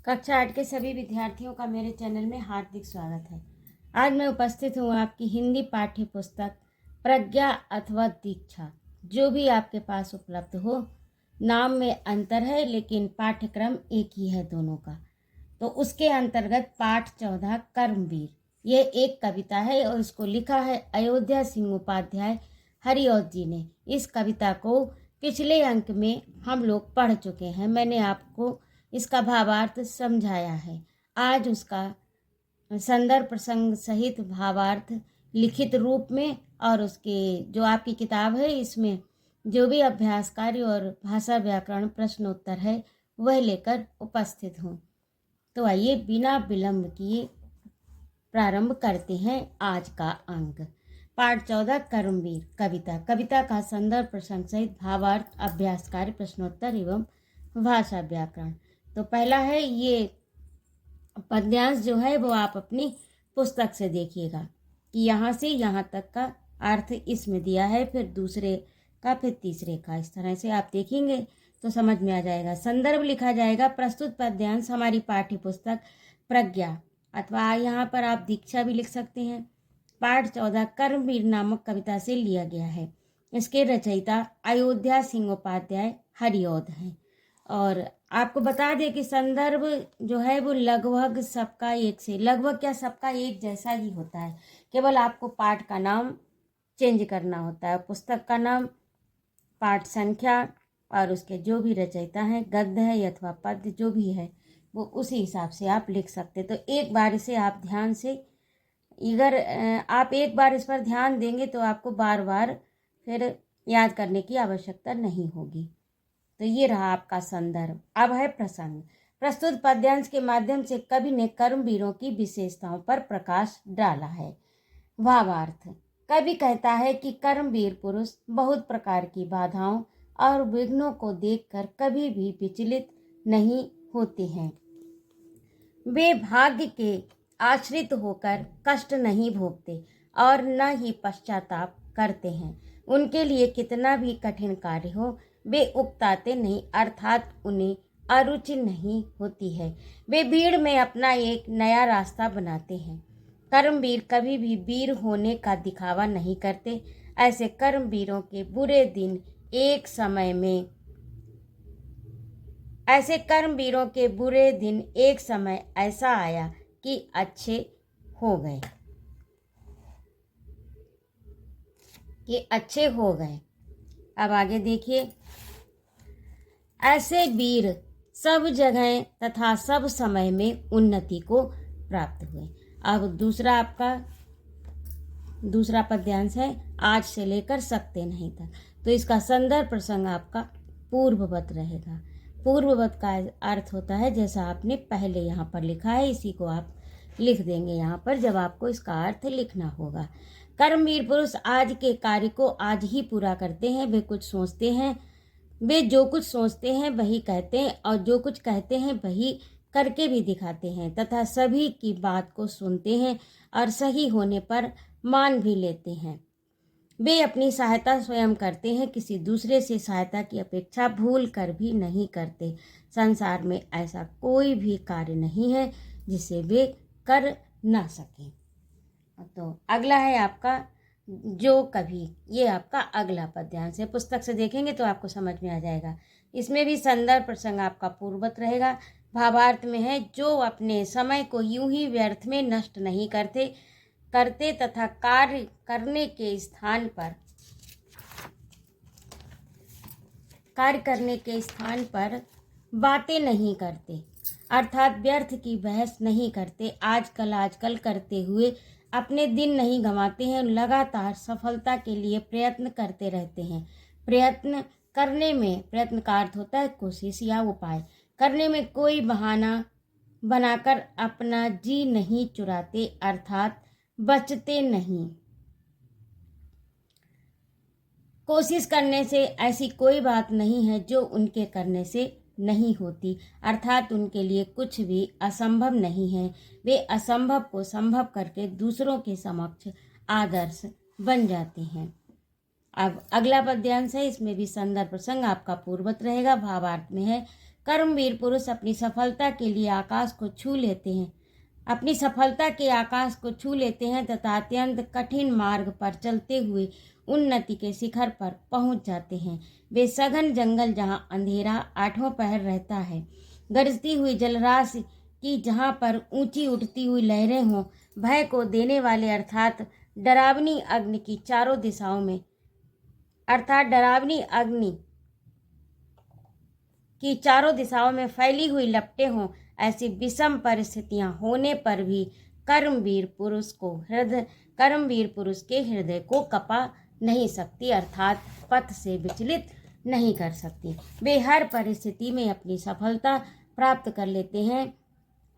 कक्षा 8 के सभी विद्यार्थियों का मेरे चैनल में हार्दिक स्वागत है। आज मैं उपस्थित हूँ आपकी हिंदी पाठ्य पुस्तक प्रज्ञा अथवा दीक्षा, जो भी आपके पास उपलब्ध हो। नाम में अंतर है लेकिन पाठ्यक्रम एक ही है दोनों का। तो उसके अंतर्गत पाठ 14 कर्मवीर, ये एक कविता है और इसको लिखा है अयोध्या सिंह उपाध्याय हरिऔध जी ने। इस कविता को पिछले अंक में हम लोग पढ़ चुके हैं। मैंने आपको इसका भावार्थ समझाया है। आज उसका संदर्भ प्रसंग सहित भावार्थ लिखित रूप में और उसके जो आपकी किताब है इसमें जो भी अभ्यास कार्य और भाषा व्याकरण प्रश्नोत्तर है वह लेकर उपस्थित हूँ। तो आइए बिना विलंब किए प्रारंभ करते हैं आज का अंक। पाठ 14 कर्मवीर कविता का संदर्भ प्रसंग सहित भावार्थ अभ्यास कार्य प्रश्नोत्तर एवं भाषा व्याकरण। तो पहला है ये पद्यांश जो है वो आप अपनी पुस्तक से देखिएगा कि यहाँ से यहाँ तक का अर्थ इसमें दिया है, फिर दूसरे का, फिर तीसरे का। इस तरह से आप देखेंगे तो समझ में आ जाएगा। संदर्भ लिखा जाएगा प्रस्तुत पद्यांश हमारी पाठ्य पुस्तक प्रज्ञा अथवा यहाँ पर आप दीक्षा भी लिख सकते हैं। पाठ 14 कर्मवीर नामक कविता से लिया गया है। इसके रचयिता अयोध्या सिंह उपाध्याय हरिऔध हैं। और आपको बता दें कि संदर्भ जो है वो लगभग सबका एक से, लगभग क्या सबका एक जैसा ही होता है। केवल आपको पाठ का नाम चेंज करना होता है, पुस्तक का नाम, पाठ संख्या और उसके जो भी रचयिता हैं, गद्य है अथवा पद्य जो भी है वो उसी हिसाब से आप लिख सकते। तो एक बार इसे आप ध्यान से, अगर आप एक बार इस पर ध्यान देंगे तो आपको बार बार फिर याद करने की आवश्यकता नहीं होगी। तो ये रहा आपका संदर्भ। अब है प्रसंग। प्रस्तुत पद्यांश के माध्यम से कवि ने कर्मवीरों की विशेषताओं पर प्रकाश डाला है। भावार्थ। कवि कहता है कि कर्मवीर पुरुष बहुत प्रकार की बाधाओं और विघ्नों को देखकर कभी भी विचलित नहीं होते हैं। वे भाग्य के आश्रित होकर कष्ट नहीं भोगते और न ही पश्चाताप करते हैं। उनके लिए कितना भी कठिन कार्य हो वे उकताते नहीं, अर्थात उन्हें अरुचि नहीं होती है। वे भीड़ में अपना एक नया रास्ता बनाते हैं। कर्मवीर कभी भी वीर होने का दिखावा नहीं करते। ऐसे कर्मवीरों के बुरे दिन एक समय ऐसा आया कि अच्छे हो गए। अब आगे देखिए। ऐसे वीर सब जगह तथा सब समय में उन्नति को प्राप्त हुए। अब दूसरा पद्यांश है आज से लेकर सकते नहीं तक। तो इसका संदर्भ प्रसंग आपका पूर्ववत रहेगा। पूर्ववत का अर्थ होता है जैसा आपने पहले यहाँ पर लिखा है, इसी को आप लिख देंगे यहाँ पर जब आपको इसका अर्थ लिखना होगा। कर्मवीर पुरुष आज के कार्य को आज ही पूरा करते हैं। वे जो कुछ सोचते हैं वही कहते हैं और जो कुछ कहते हैं वही करके भी दिखाते हैं तथा सभी की बात को सुनते हैं और सही होने पर मान भी लेते हैं। वे अपनी सहायता स्वयं करते हैं, किसी दूसरे से सहायता की अपेक्षा भूल कर भी नहीं करते। संसार में ऐसा कोई भी कार्य नहीं है जिसे वे कर ना सकें। तो अगला है आपका जो कभी, ये आपका अगला पद्यांश है। पुस्तक से देखेंगे तो आपको समझ में आ जाएगा। इसमें भी संदर्भ प्रसंग आपका पूर्ववत रहेगा। भावार्थ में है जो अपने समय को यूं ही व्यर्थ में नष्ट नहीं करते तथा कार्य करने के स्थान पर बातें नहीं करते, अर्थात व्यर्थ की बहस नहीं करते। आजकल करते हुए अपने दिन नहीं गंवाते हैं, लगातार सफलता के लिए प्रयत्न करते रहते हैं। प्रयत्न का अर्थ होता है कोशिश या उपाय करने में कोई बहाना बनाकर अपना जी नहीं चुराते, अर्थात बचते नहीं। कोशिश करने से ऐसी कोई बात नहीं है जो उनके करने से नहीं होती, अर्थात उनके लिए कुछ भी असंभव नहीं है। वे असंभव को संभव करके दूसरों के समक्ष आदर्श बन जाते हैं। अब अगला पद्यांश है, इसमें भी संदर्भ प्रसंग आपका पूर्ववत रहेगा। भावार्थ में है कर्मवीर पुरुष अपनी सफलता के लिए आकाश को छू लेते हैं, अपनी सफलता के आकाश को छू लेते हैं तथा अत्यंत कठिन मार्ग पर चलते हुए उन्नति के शिखर पर पहुंच जाते हैं। वे सघन जंगल जहां अंधेरा आठों पहर रहता है, गरजती हुई जलराशि की जहां पर ऊंची उठती हुई लहरें हों, भय को देने वाले अर्थात डरावनी अग्नि की चारों दिशाओं में फैली हुई लपटें हों, ऐसी विषम परिस्थितियां होने पर भी कर्मवीर पुरुष के हृदय को कपा नहीं सकती, अर्थात पथ से विचलित नहीं कर सकती। वे हर परिस्थिति में अपनी सफलता प्राप्त कर लेते हैं।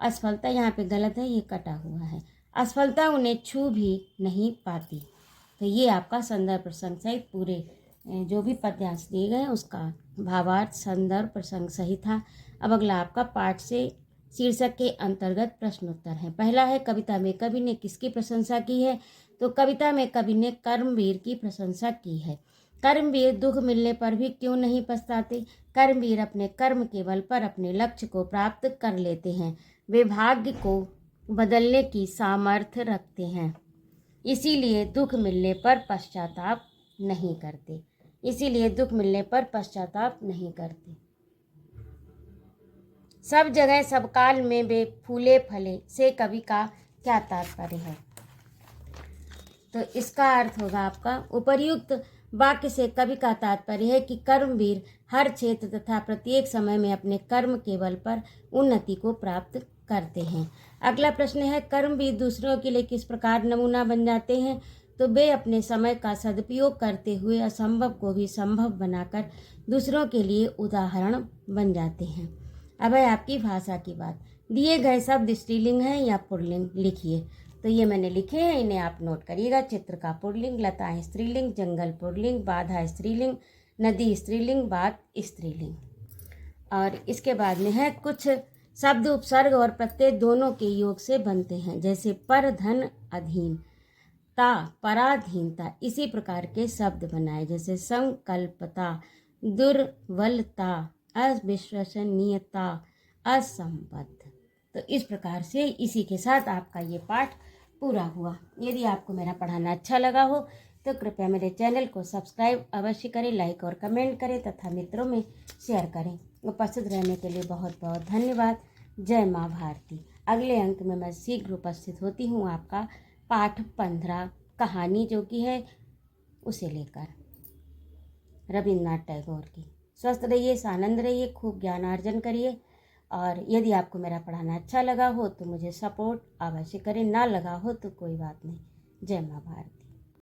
असफलता यहाँ पे गलत है, ये कटा हुआ है। असफलता उन्हें छू भी नहीं पाती। तो ये आपका संदर्भ प्रसंग सहित पूरे जो भी पद्यांश दिए गए उसका भावार्थ संदर्भ प्रसंग सही था। अब अगला आपका पाठ से शीर्षक के अंतर्गत प्रश्नोत्तर है। पहला है, कविता में कवि ने किसकी प्रशंसा की है? तो कविता में कवि ने कर्मवीर की प्रशंसा की है। कर्मवीर दुख मिलने पर भी क्यों नहीं पछताते? कर्मवीर अपने कर्म के बल पर अपने लक्ष्य को प्राप्त कर लेते हैं। वे भाग्य को बदलने की सामर्थ्य रखते हैं, इसीलिए दुख मिलने पर पश्चाताप नहीं करते। सब जगह सब काल में वे फूले फले से कवि का क्या तात्पर्य है? तो इसका अर्थ होगा आपका, उपर्युक्त वाक्य से कवि का तात्पर्य है कि कर्मवीर हर क्षेत्र तथा प्रत्येक समय में अपने कर्म के बल पर उन्नति को प्राप्त करते हैं। अगला प्रश्न है, कर्मवीर दूसरों के लिए किस प्रकार नमूना बन जाते हैं? तो वे अपने समय का सदुपयोग करते हुए असंभव को भी संभव बनाकर दूसरों के लिए उदाहरण बन जाते हैं। अब है आपकी भाषा की बात। दिए गए शब्द स्त्रीलिंग हैं या पुल्लिंग, लिखिए। तो ये मैंने लिखे हैं, इन्हें आप नोट करिएगा। चित्र का पुल्लिंग, लताएं स्त्रीलिंग, जंगल पुल्लिंग, बाधा स्त्रीलिंग, नदी स्त्रीलिंग, बात स्त्रीलिंग। और इसके बाद में है, कुछ शब्द उपसर्ग और प्रत्यय दोनों के योग से बनते हैं, जैसे पर, धन, अधीन, ता, पराधीनता। इसी प्रकार के शब्द बनाए, जैसे संकल्पता, दुर्बलता, अविश्वसनीयता, असंबद्ध। तो इस प्रकार से इसी के साथ आपका ये पाठ पूरा हुआ। यदि आपको मेरा पढ़ाना अच्छा लगा हो तो कृपया मेरे चैनल को सब्सक्राइब अवश्य करें, लाइक और कमेंट करें तथा मित्रों में शेयर करें। उपस्थित रहने के लिए बहुत बहुत धन्यवाद। जय माँ भारती। अगले अंक में मैं शीघ्र उपस्थित होती हूँ आपका पाठ 15 कहानी जो कि है उसे लेकर, रविन्द्रनाथ टैगोर की। स्वस्थ रहिए, आनंद रहिए, खूब ज्ञानार्जन करिए। और यदि आपको मेरा पढ़ाना अच्छा लगा हो तो मुझे सपोर्ट अवश्य करें, ना लगा हो तो कोई बात नहीं। जय माँ भारती।